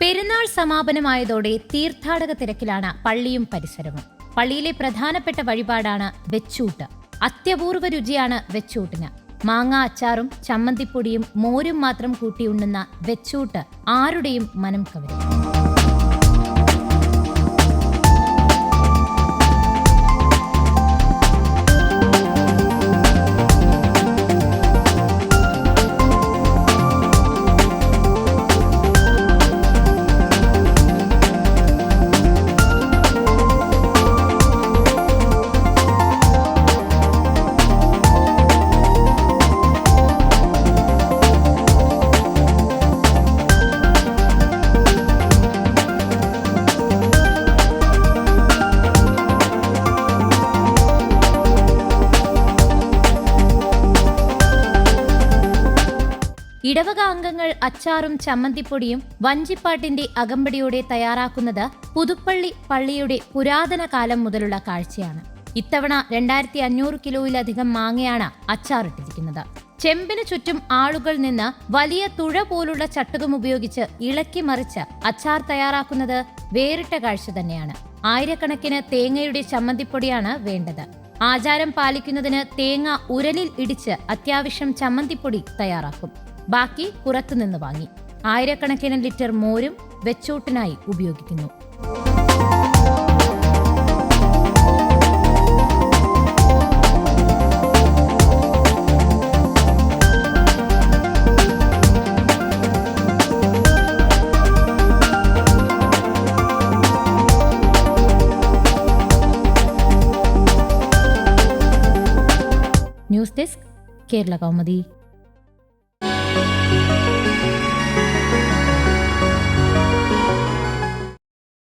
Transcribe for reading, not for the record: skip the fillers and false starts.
പെരുന്നാൾ സമാപനമായതോടെ തീർത്ഥാടക തിരക്കിലാണ് പള്ളിയും പരിസരവും. പള്ളിയിലെ പ്രധാനപ്പെട്ട വഴിപാടാണ് വെച്ചൂട്ട്. അത്യപൂർവ രുചിയാണ് വെച്ചൂട്ടിന്. മാങ്ങ അച്ചാറും ചമ്മന്തിപ്പൊടിയും മോരും മാത്രം കൂട്ടിയുണ്ണുന്ന വെച്ചൂട്ട് ആരുടെയും മനം കവരും. ഇടവക അംഗങ്ങൾ അച്ചാറും ചമ്മന്തിപ്പൊടിയും വഞ്ചിപ്പാട്ടിന്റെ അകമ്പടിയോടെ തയ്യാറാക്കുന്നത് പുതുപ്പള്ളി പള്ളിയുടെ പുരാതന കാലം മുതലുള്ള കാഴ്ചയാണ്. ഇത്തവണ 2500 കിലോയിലധികം മാങ്ങയാണ് അച്ചാറിട്ടിരിക്കുന്നത്. ചെമ്പിന് ചുറ്റും ആളുകൾ നിന്ന് വലിയ തുഴ പോലുള്ള ചട്ടുകം ഉപയോഗിച്ച് ഇളക്കി മറിച്ച് അച്ചാർ തയ്യാറാക്കുന്നത് വേറിട്ട കാഴ്ച തന്നെയാണ്. ആയിരക്കണക്കിന് തേങ്ങയുടെ ചമ്മന്തിപ്പൊടിയാണ് വേണ്ടത്. ആചാരം പാലിക്കുന്നതിന് തേങ്ങ ഉരലിൽ ഇടിച്ച് അത്യാവശ്യം ചമ്മന്തിപ്പൊടി തയ്യാറാക്കും. ബാക്കി പുറത്തുനിന്ന് വാങ്ങി. ആയിരക്കണക്കിന് ലിറ്റർ മോരും വെച്ചൂട്ടിനായി ഉപയോഗിക്കുന്നു. News desk, Kerala Kaumudi.